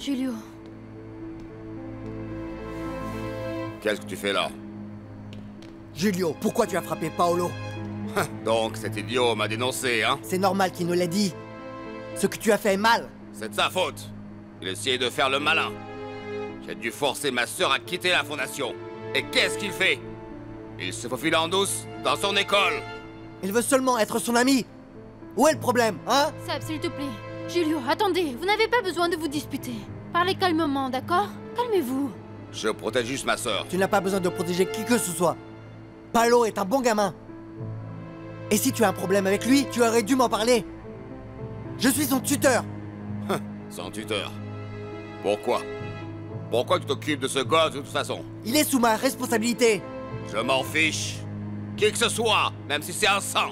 Giulio. Qu'est-ce que tu fais là? Giulio, pourquoi tu as frappé Paolo? Donc cet idiot m'a dénoncé, hein? C'est normal qu'il nous l'ait dit. Ce que tu as fait est mal. C'est de sa faute. Il essayait de faire le malin. J'ai dû forcer ma sœur à quitter la fondation. Et qu'est-ce qu'il fait? Il se faufile en douce dans son école. Il veut seulement être son ami. Où est le problème, hein? Seb, s'il te plaît. Giulio, attendez, vous n'avez pas besoin de vous disputer. Parlez calmement, d'accord? Calmez-vous. Je protège juste ma sœur. Tu n'as pas besoin de protéger qui que ce soit. Paolo est un bon gamin. Et si tu as un problème avec lui, tu aurais dû m'en parler. Je suis son tuteur. Son tuteur. Pourquoi? Pourquoi tu t'occupes de ce gosse de toute façon? Il est sous ma responsabilité. Je m'en fiche. Qui que ce soit, même si c'est un sang.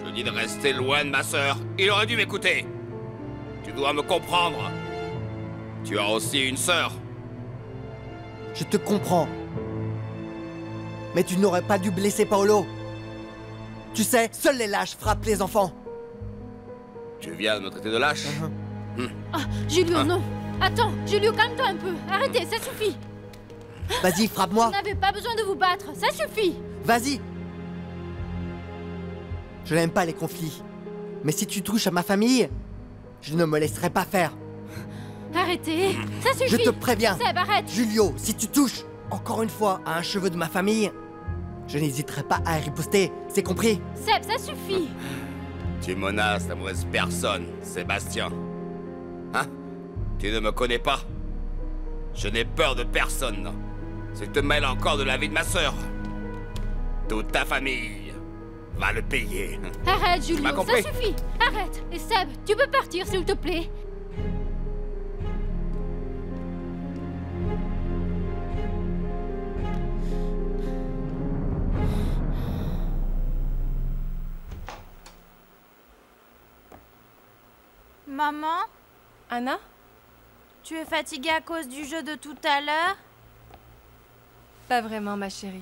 Je dis de rester loin de ma sœur. Il aurait dû m'écouter. Tu dois me comprendre. Tu as aussi une sœur. Je te comprends. Mais tu n'aurais pas dû blesser Paolo. Tu sais, seuls les lâches frappent les enfants. Tu viens de me traiter de lâche? Ah, Giulio, non. Attends, Giulio, calme-toi un peu. Arrêtez, ça suffit. Vas-y, frappe-moi. Vous n'avez pas besoin de vous battre, ça suffit. Vas-y. Je n'aime pas les conflits. Mais si tu touches à ma famille, je ne me laisserai pas faire. Arrêtez, ça suffit. Je te préviens. Seb, arrête. Julio, si tu touches encore une fois à un cheveu de ma famille, je n'hésiterai pas à riposter, c'est compris? Seb, ça suffit. Tu menaces la mauvaise personne, Sébastien. Hein? Tu ne me connais pas? Je n'ai peur de personne. Si tu te mêles encore de la vie de ma sœur, toute ta famille va le payer. Arrête, Giulio, ça compris? suffit. Arrête. Et Seb, tu peux partir, s'il te plaît. Maman, Anna? tu es fatiguée à cause du jeu de tout à l'heure? Pas vraiment, ma chérie.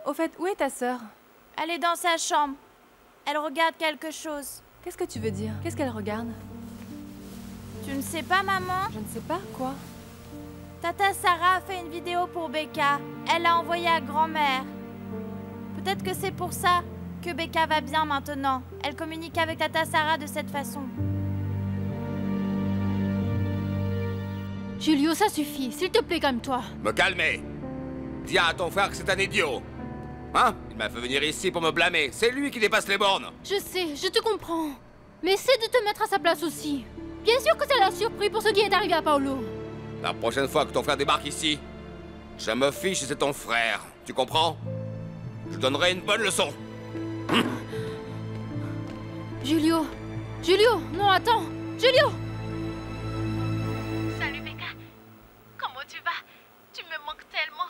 Au fait, où est ta sœur? Elle est dans sa chambre. Elle regarde quelque chose. Qu'est-ce que tu veux dire? Qu'est-ce qu'elle regarde? Tu ne sais pas, maman? Je ne sais pas, quoi? Tata Sarah a fait une vidéo pour Becca. Elle l'a envoyée à grand-mère. Peut-être que c'est pour ça que Becca va bien maintenant. Elle communique avec Tata Sarah de cette façon. Giulio, ça suffit. S'il te plaît, calme-toi. Me calmer. Dis à ton frère que c'est un idiot. Hein? Il m'a fait venir ici pour me blâmer. C'est lui qui dépasse les bornes. Je sais, je te comprends. Mais essaie de te mettre à sa place aussi. Bien sûr que ça l'a surpris pour ce qui est arrivé à Paolo. La prochaine fois que ton frère débarque ici, je me fiche si c'est ton frère. Tu comprends? Je donnerai une bonne leçon. Giulio. Giulio, non, attends. Giulio. Salut Becca, comment tu vas? Tu me manques tellement.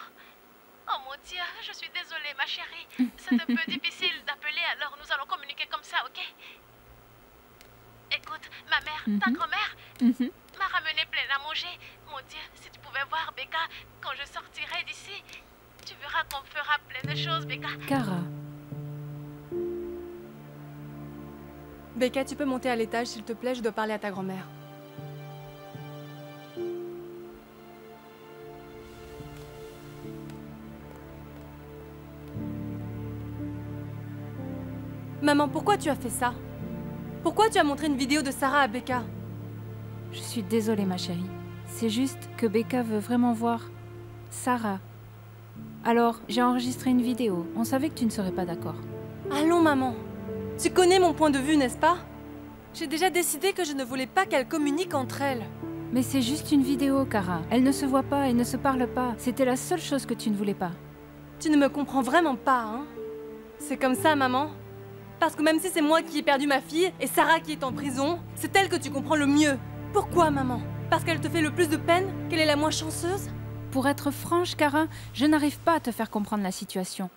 Oh mon Dieu, je suis désolée ma chérie. C'est un peu difficile d'appeler, alors nous allons communiquer comme ça, ok? Écoute, ma mère, ta grand-mère, m'a ramené plein à manger. Mon Dieu, si tu pouvais voir Becca quand je sortirai d'ici, tu verras qu'on fera plein de choses, Becca. Cara. Becca, tu peux monter à l'étage, s'il te plaît, je dois parler à ta grand-mère. Maman, pourquoi tu as fait ça? Pourquoi tu as montré une vidéo de Sarah à Becca? Je suis désolée, ma chérie. C'est juste que Becca veut vraiment voir Sarah. Alors, j'ai enregistré une vidéo. On savait que tu ne serais pas d'accord. Allons, maman. Tu connais mon point de vue, n'est-ce pas? J'ai déjà décidé que je ne voulais pas qu'elles communiquent entre elles. Mais c'est juste une vidéo, Cara. Elle ne se voit pas et ne se parle pas. C'était la seule chose que tu ne voulais pas. Tu ne me comprends vraiment pas, hein? C'est comme ça, maman? Parce que même si c'est moi qui ai perdu ma fille et Sarah qui est en prison, c'est elle que tu comprends le mieux. Pourquoi, maman? Parce qu'elle te fait le plus de peine? Qu'elle est la moins chanceuse? Pour être franche, Cara, je n'arrive pas à te faire comprendre la situation.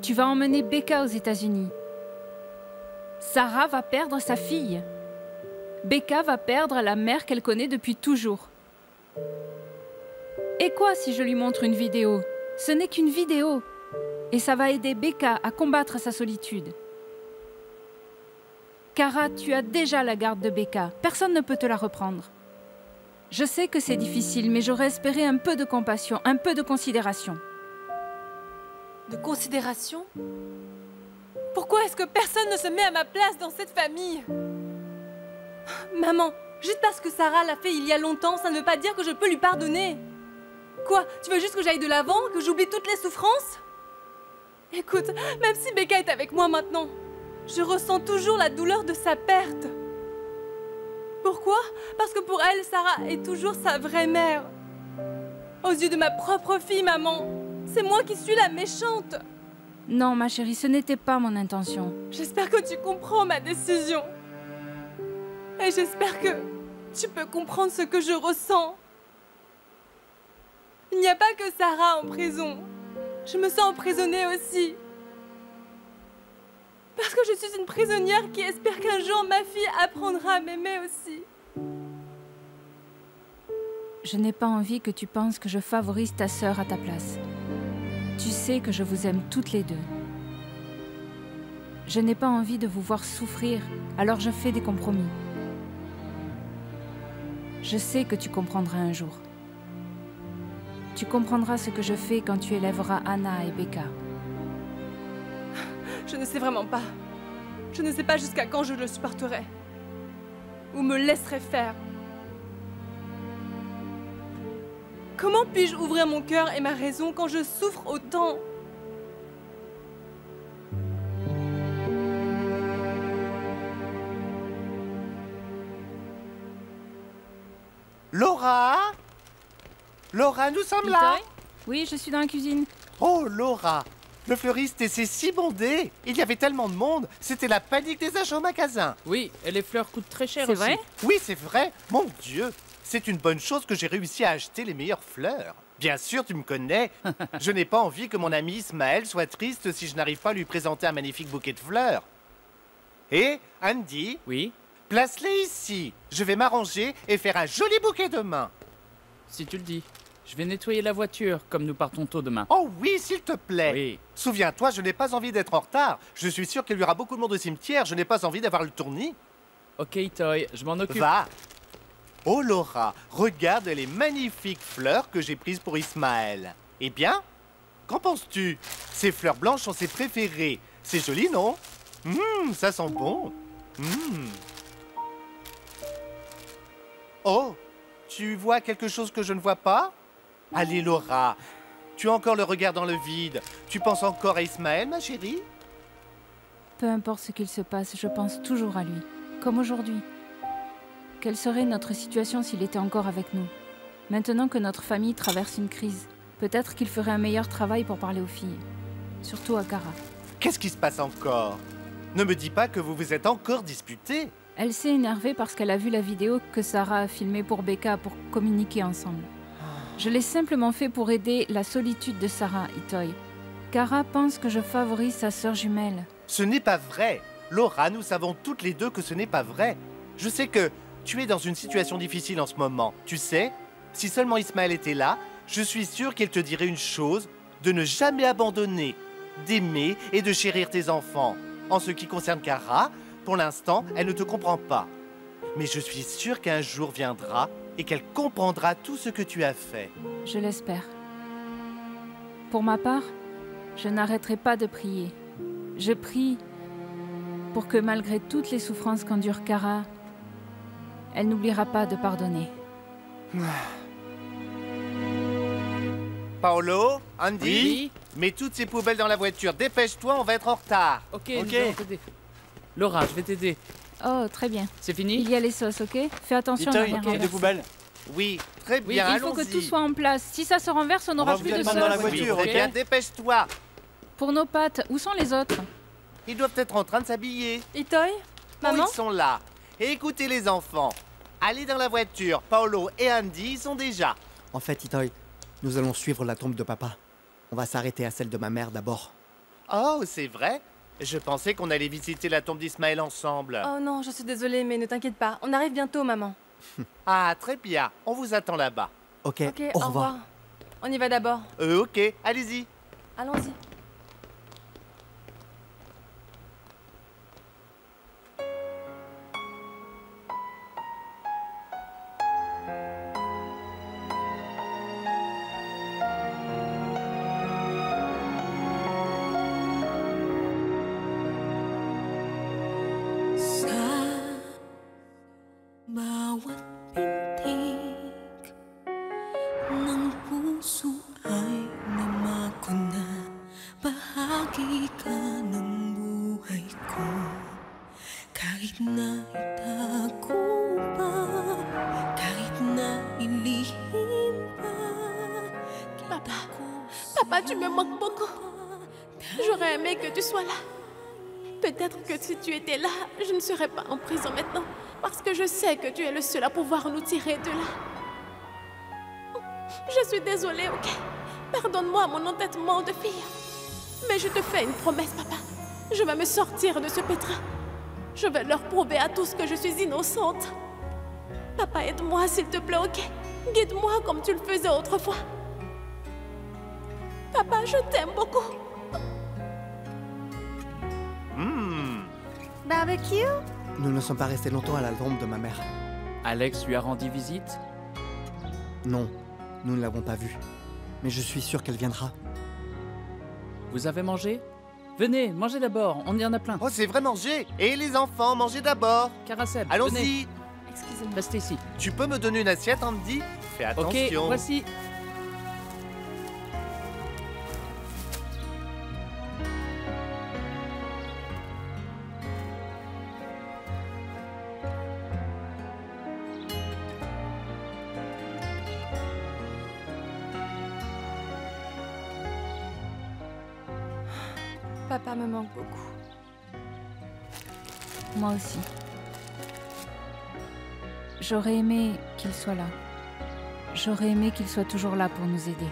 Tu vas emmener Becca aux États-Unis. Sarah va perdre sa fille. Becca va perdre la mère qu'elle connaît depuis toujours. Et quoi si je lui montre une vidéo? Ce n'est qu'une vidéo. Et ça va aider Becca à combattre sa solitude. Kara, tu as déjà la garde de Becca. Personne ne peut te la reprendre. Je sais que c'est difficile, mais j'aurais espéré un peu de compassion, un peu de considération. De considération? Pourquoi est-ce que personne ne se met à ma place dans cette famille? Maman, juste parce que Sarah l'a fait il y a longtemps, ça ne veut pas dire que je peux lui pardonner. Quoi? Tu veux juste que j'aille de l'avant, que j'oublie toutes les souffrances? Écoute, même si Becca est avec moi maintenant, je ressens toujours la douleur de sa perte. Pourquoi? Parce que pour elle, Sarah est toujours sa vraie mère. Aux yeux de ma propre fille, maman, c'est moi qui suis la méchante. Non, ma chérie, ce n'était pas mon intention. J'espère que tu comprends ma décision. Et j'espère que tu peux comprendre ce que je ressens. Il n'y a pas que Sarah en prison. Je me sens emprisonnée aussi. Parce que je suis une prisonnière qui espère qu'un jour ma fille apprendra à m'aimer aussi. Je n'ai pas envie que tu penses que je favorise ta sœur à ta place. Tu sais que je vous aime toutes les deux. Je n'ai pas envie de vous voir souffrir, alors je fais des compromis. Je sais que tu comprendras un jour. Tu comprendras ce que je fais quand tu élèveras Anna et Becca. Je ne sais vraiment pas. Je ne sais pas jusqu'à quand je le supporterai. Ou me laisserai faire. Comment puis-je ouvrir mon cœur et ma raison quand je souffre autant? Laura? Laura, nous sommes là. Itoy? Oui, je suis dans la cuisine. Oh, Laura, le fleuriste était si bondé. Il y avait tellement de monde. C'était la panique des achats au magasin. Oui, et les fleurs coûtent très cher C'est aussi. vrai? Oui, c'est vrai. Mon Dieu, c'est une bonne chose que j'ai réussi à acheter les meilleures fleurs. Bien sûr, tu me connais. Je n'ai pas envie que mon ami Ismaël soit triste si je n'arrive pas à lui présenter un magnifique bouquet de fleurs. Et, Andy, Oui, place-les ici. Je vais m'arranger et faire un joli bouquet demain. si tu le dis. Je vais nettoyer la voiture, comme nous partons tôt demain. Oh oui, s'il te plaît. Oui. Souviens-toi, je n'ai pas envie d'être en retard. Je suis sûr qu'il y aura beaucoup de monde au cimetière. Je n'ai pas envie d'avoir le tournis. Ok, Toy, je m'en occupe. Va. Oh Laura, regarde les magnifiques fleurs que j'ai prises pour Ismaël. Eh bien, qu'en penses-tu? Ces fleurs blanches sont ses préférées. C'est joli, non? Ça sent bon. Oh, tu vois quelque chose que je ne vois pas? Allez Laura, tu as encore le regard dans le vide. Tu penses encore à Ismaël, ma chérie? Peu importe ce qu'il se passe, je pense toujours à lui. Comme aujourd'hui. Quelle serait notre situation s'il était encore avec nous? Maintenant que notre famille traverse une crise, peut-être qu'il ferait un meilleur travail pour parler aux filles. Surtout à Kara. Qu'est-ce qui se passe encore? Ne me dis pas que vous vous êtes encore disputés. Elle s'est énervée parce qu'elle a vu la vidéo que Sarah a filmée pour Becca pour communiquer ensemble. Je l'ai simplement fait pour aider la solitude de Sarah, Itoy. Kara pense que je favorise sa sœur jumelle. Ce n'est pas vrai. Laura, nous savons toutes les deux que ce n'est pas vrai. Je sais que tu es dans une situation difficile en ce moment. Tu sais, si seulement Ismaël était là, je suis sûr qu'il te dirait une chose, de ne jamais abandonner, d'aimer et de chérir tes enfants. En ce qui concerne Kara, pour l'instant, elle ne te comprend pas. Mais je suis sûr qu'un jour viendra et qu'elle comprendra tout ce que tu as fait. Je l'espère. Pour ma part, je n'arrêterai pas de prier. Je prie pour que malgré toutes les souffrances qu'endure Kara, elle n'oubliera pas de pardonner. Paolo, Andy, Oui. mets toutes ces poubelles dans la voiture. Dépêche-toi, on va être en retard. Ok, nous allons t'aider. Laura, je vais t'aider. Oh, très bien. C'est Il fini? y a les sauces, ok? Fais attention à ne rien renverser. poubelles. Oui, très Oui, bien, il faut que allons-y. tout soit en place. Si ça se renverse, on n'aura va plus vous de mettre dans la sauce. voiture. Oui, très bien, dépêche-toi. Pour nos pâtes, où sont les autres? Ils doivent être en train de s'habiller. Itoy? Maman? Oh, ils sont là. Et écoutez les enfants. Allez dans la voiture. Paolo et Andy y sont déjà. En fait, Itoy, nous allons suivre la tombe de papa. On va s'arrêter à celle de ma mère d'abord. Oh, c'est vrai? Je pensais qu'on allait visiter la tombe d'Ismaël ensemble. Oh non, je suis désolée, mais ne t'inquiète pas. On arrive bientôt, maman. Ah, très bien. On vous attend là-bas. Ok, Ok, au revoir. On y va d'abord. Ok, allez-y. Allons-y. ka ng buhay ko. Kahit na itago pa, kahit na ilihim pa. Papa, tu me manques beaucoup. J'aurais aimé que tu sois là. Peut-être que si tu étais là, je ne serais pas en prison maintenant. Parce que je sais que tu es le seul à pouvoir nous tirer de là. Je suis désolée, ok? Pardonne-moi mon entêtement de fille. Mais je te fais une promesse, papa. Je vais me sortir de ce pétrin. Je vais leur prouver à tous que je suis innocente. Papa, aide-moi s'il te plaît, ok? Guide-moi comme tu le faisais autrefois. Papa, je t'aime beaucoup. Barbecue? Nous ne sommes pas restés longtemps à la tombe de ma mère. Alex lui a rendu visite? Non, nous ne l'avons pas vue. Mais je suis sûr qu'elle viendra. Vous avez mangé? Venez, mangez d'abord, on y en a plein. Oh, c'est vrai, manger. Et les enfants, mangez d'abord. Caracel, venez. Allons-y. Excusez-moi. Restez ici. Tu peux me donner une assiette, Andy? Fais attention. Ok, voici. Papa me manque beaucoup. Moi aussi. J'aurais aimé qu'il soit là. J'aurais aimé qu'il soit toujours là pour nous aider.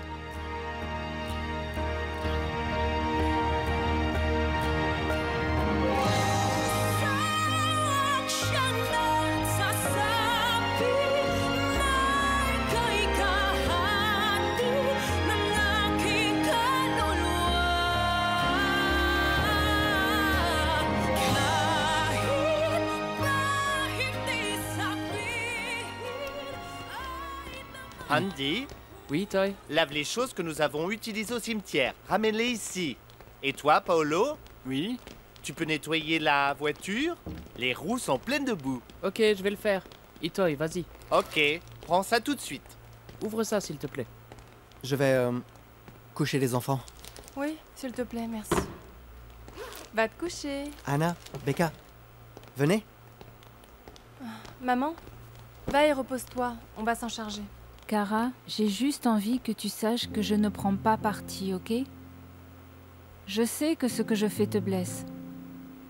Andy, Oui, Toy? lave les choses que nous avons utilisées au cimetière. Ramène-les ici. Et toi, Paolo? Oui. Tu peux nettoyer la voiture? Les roues sont pleines de boue. Ok, je vais le faire. Itoy, vas-y. Ok, prends ça tout de suite. Ouvre ça, s'il te plaît. Je vais coucher les enfants. Oui, s'il te plaît, merci. Va te coucher. Anna, Becca, venez. Maman, va et repose-toi, on va s'en charger. Kara, j'ai juste envie que tu saches que je ne prends pas parti, ok? Je sais que ce que je fais te blesse.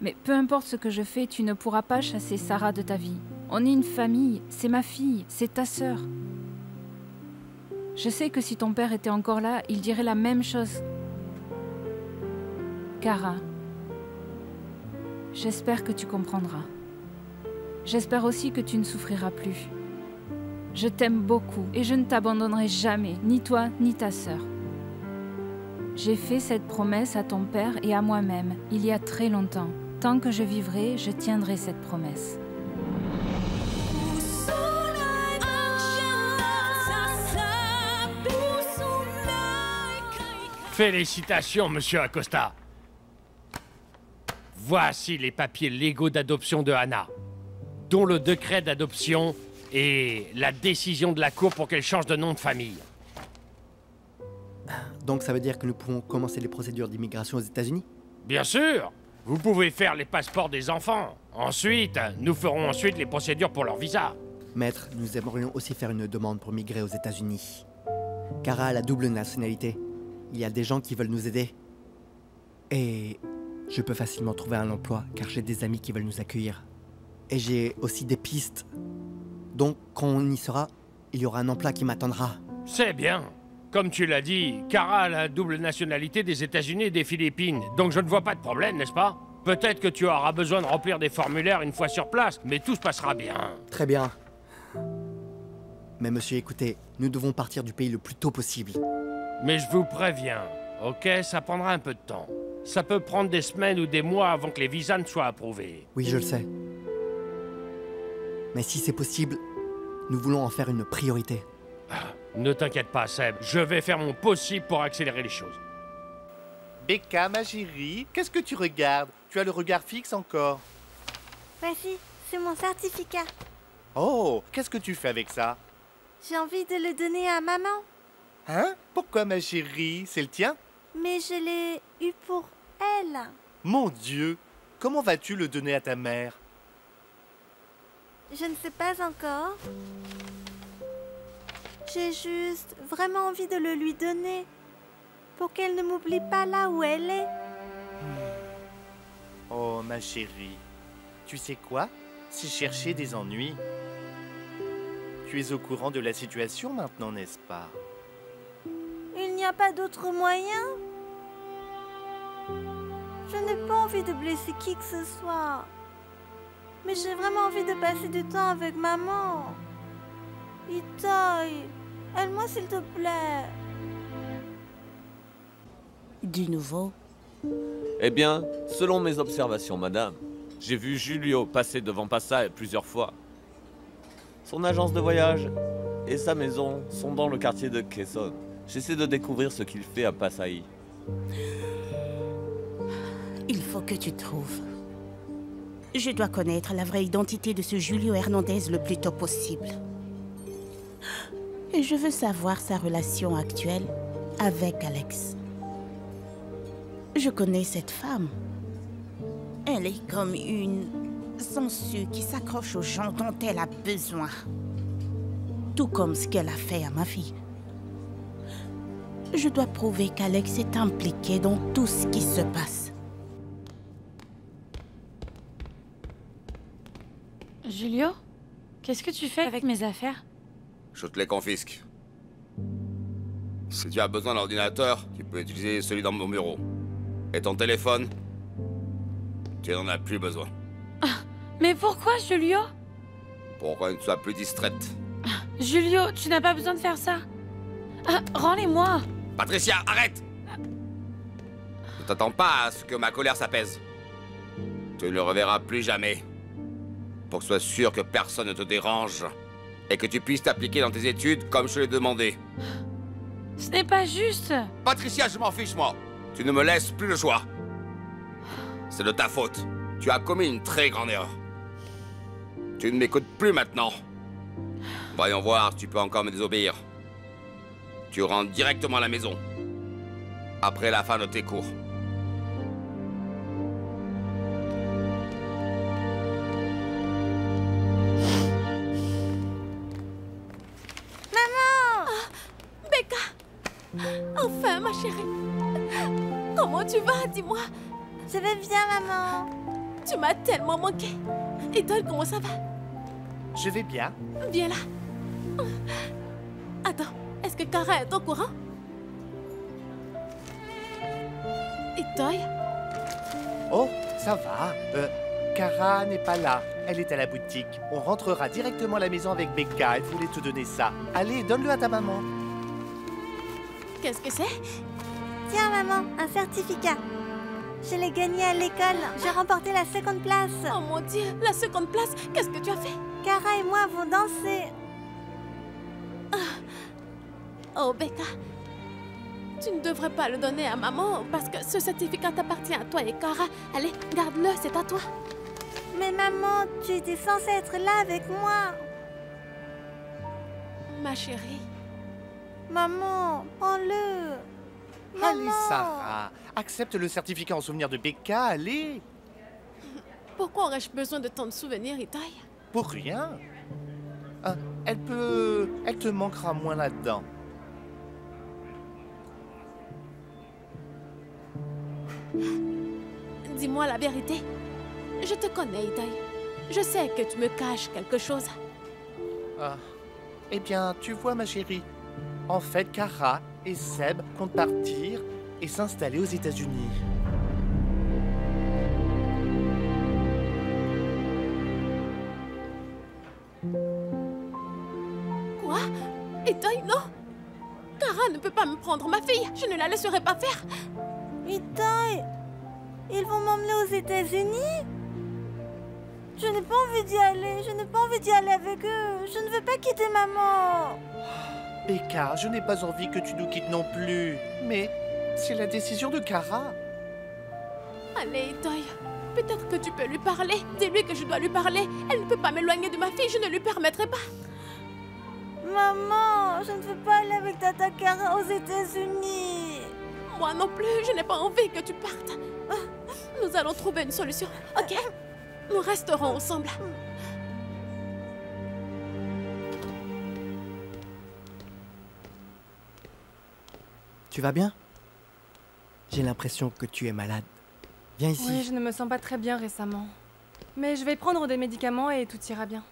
Mais peu importe ce que je fais, tu ne pourras pas chasser Sarah de ta vie. On est une famille, c'est ma fille, c'est ta sœur. Je sais que si ton père était encore là, il dirait la même chose. Kara, j'espère que tu comprendras. J'espère aussi que tu ne souffriras plus. Je t'aime beaucoup et je ne t'abandonnerai jamais, ni toi ni ta sœur. J'ai fait cette promesse à ton père et à moi-même, il y a très longtemps. Tant que je vivrai, je tiendrai cette promesse. Félicitations, monsieur Acosta. Voici les papiers légaux d'adoption de Hannah, dont le décret d'adoption et la décision de la cour pour qu'elle change de nom de famille. Donc ça veut dire que nous pouvons commencer les procédures d'immigration aux États-Unis? Bien sûr, vous pouvez faire les passeports des enfants. Ensuite, nous ferons ensuite les procédures pour leur visa. Maître, nous aimerions aussi faire une demande pour migrer aux États-Unis. Kara a la double nationalité. Il y a des gens qui veulent nous aider. Et je peux facilement trouver un emploi car j'ai des amis qui veulent nous accueillir. Et j'ai aussi des pistes. Donc, quand on y sera, il y aura un emploi qui m'attendra. C'est bien. Comme tu l'as dit, Kara a la double nationalité des États-Unis et des Philippines, donc je ne vois pas de problème, n'est-ce pas? Peut-être que tu auras besoin de remplir des formulaires une fois sur place, mais tout se passera bien. Très bien. Mais monsieur, écoutez, nous devons partir du pays le plus tôt possible. Mais je vous préviens, ok? Ça prendra un peu de temps. Ça peut prendre des semaines ou des mois avant que les visas ne soient approuvés. Oui, je le sais. Mais si c'est possible, nous voulons en faire une priorité. Ne t'inquiète pas, Seb. Je vais faire mon possible pour accélérer les choses. Becca, ma chérie, qu'est-ce que tu regardes? Tu as le regard fixe encore. Voici, c'est mon certificat. Oh, qu'est-ce que tu fais avec ça? J'ai envie de le donner à maman. Hein? Pourquoi, ma chérie? C'est le tien? Mais je l'ai eu pour elle. Mon Dieu, comment vas-tu le donner à ta mère? Je ne sais pas encore. J'ai juste vraiment envie de le lui donner pour qu'elle ne m'oublie pas là où elle est. Oh, ma chérie, tu sais quoi? C'est chercher des ennuis. Tu es au courant de la situation maintenant, n'est-ce pas? Il n'y a pas d'autre moyen? Je n'ai pas envie de blesser qui que ce soit. Mais j'ai vraiment envie de passer du temps avec maman. Itaï, aide-moi s'il te plaît. Du nouveau? Eh bien, selon mes observations, madame, j'ai vu Julio passer devant Passaï plusieurs fois. Son agence de voyage et sa maison sont dans le quartier de Quezon. J'essaie de découvrir ce qu'il fait à Passaï. Il faut que tu trouves. Je dois connaître la vraie identité de ce Julio Hernandez le plus tôt possible. Et je veux savoir sa relation actuelle avec Alex. Je connais cette femme. Elle est comme une sangsue qui s'accroche aux gens dont elle a besoin. Tout comme ce qu'elle a fait à ma fille. Je dois prouver qu'Alex est impliqué dans tout ce qui se passe. Julio, qu'est-ce que tu fais avec mes affaires? Je te les confisque. Si tu as besoin d'un ordinateur, tu peux utiliser celui dans mon bureau. Et ton téléphone, tu n'en as plus besoin. Mais pourquoi, Julio? Pour que tu sois plus distraite. Julio, tu n'as pas besoin de faire ça. Rends-les-moi. Patricia, arrête! Ne t'attends pas à ce que ma colère s'apaise. Tu ne le reverras plus jamais. Pour que tu sois sûr que personne ne te dérange. Et que tu puisses t'appliquer dans tes études comme je l'ai demandé. Ce n'est pas juste. Patricia, je m'en fiche, moi. Tu ne me laisses plus le choix. C'est de ta faute. Tu as commis une très grande erreur. Tu ne m'écoutes plus maintenant. Voyons voir si tu peux encore me désobéir. Tu rentres directement à la maison. Après la fin de tes cours. Maman! Becca! Enfin, ma chérie. Comment tu vas? Dis-moi. Je vais bien, maman. Tu m'as tellement manqué. Et toi, comment ça va? Je vais bien. Viens là. Attends, est-ce que Kara est au courant? Et toi? Oh, ça va. Kara n'est pas là. Elle est à la boutique. On rentrera directement à la maison avec Becca. Elle voulait te donner ça. Allez, donne-le à ta maman. Qu'est-ce que c'est? Tiens, maman, un certificat. Je l'ai gagné à l'école. J'ai remporté la seconde place. Oh mon Dieu, la seconde place, qu'est-ce que tu as fait? Kara et moi avons dansé. Oh, Becca, tu ne devrais pas le donner à maman parce que ce certificat t'appartient à toi et Kara. Allez, garde-le, c'est à toi. Mais maman, tu étais censée être là avec moi. Ma chérie. Maman, prends-le. Allez, Sarah, accepte le certificat en souvenir de Becca, allez. Pourquoi aurais-je besoin de tant de souvenirs, Itaï? Pour rien. Elle te manquera moins là-dedans. Dis-moi la vérité. Je te connais, Itaï. Je sais que tu me caches quelque chose. Eh bien, tu vois, ma chérie. En fait, Kara et Seb comptent partir et s'installer aux États-Unis. Quoi? Itaï, non! Kara ne peut pas me prendre ma fille. Je ne la laisserai pas faire. Itaï, ils vont m'emmener aux États-Unis? Je n'ai pas envie d'y aller. Je n'ai pas envie d'y aller avec eux. Je ne veux pas quitter maman. Becca, je n'ai pas envie que tu nous quittes non plus. Mais c'est la décision de Kara. Allez, Itaï. Peut-être que tu peux lui parler. Dis-lui que je dois lui parler. Elle ne peut pas m'éloigner de ma fille. Je ne lui permettrai pas. Maman, je ne veux pas aller avec Tata Kara aux États-Unis. Moi non plus, je n'ai pas envie que tu partes. Nous allons trouver une solution, ok? Nous resterons ensemble. Tu vas bien? J'ai l'impression que tu es malade. Viens ici. Oui, je ne me sens pas très bien récemment. Mais je vais prendre des médicaments et tout ira bien.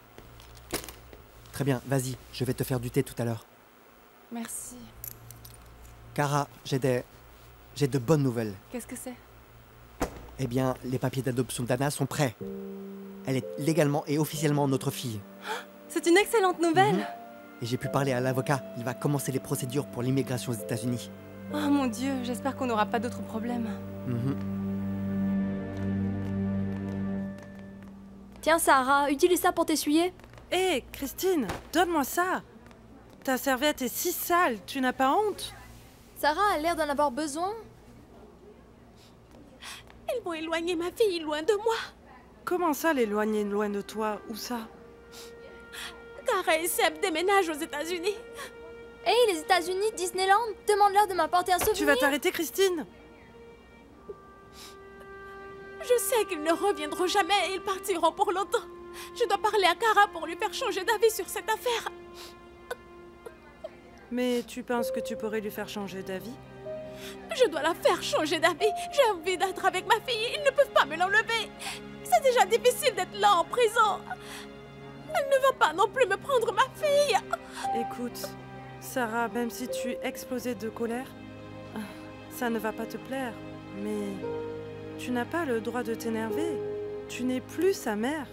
Très bien, vas-y, je vais te faire du thé tout à l'heure. Merci. Kara, j'ai de bonnes nouvelles. Qu'est-ce que c'est? Eh bien, les papiers d'adoption d'Anna sont prêts. Elle est légalement et officiellement notre fille. C'est une excellente nouvelle. Et j'ai pu parler à l'avocat. Il va commencer les procédures pour l'immigration aux États-Unis. Oh mon Dieu, j'espère qu'on n'aura pas d'autres problèmes. Tiens, Sarah, utilise ça pour t'essuyer. Hé, Christine, donne-moi ça. Ta serviette est si sale, tu n'as pas honte? Sarah a l'air d'en avoir besoin. Elles vont éloigner ma fille loin de moi. Comment ça, l'éloigner loin de toi? Où ça? Kara et Seb déménagent aux États-Unis. Hey, les États-Unis, Disneyland, demande-leur de m'apporter un souvenir. Tu vas t'arrêter, Christine? Je sais qu'ils ne reviendront jamais et ils partiront pour longtemps. Je dois parler à Kara pour lui faire changer d'avis sur cette affaire. Mais tu penses que tu pourrais lui faire changer d'avis? Je dois la faire changer d'avis. J'ai envie d'être avec ma fille. Ils ne peuvent pas me l'enlever. C'est déjà difficile d'être là en prison. Elle ne va pas non plus me prendre ma fille. Écoute, Sarah, même si tu explosais de colère, ça ne va pas te plaire. Mais tu n'as pas le droit de t'énerver. Tu n'es plus sa mère.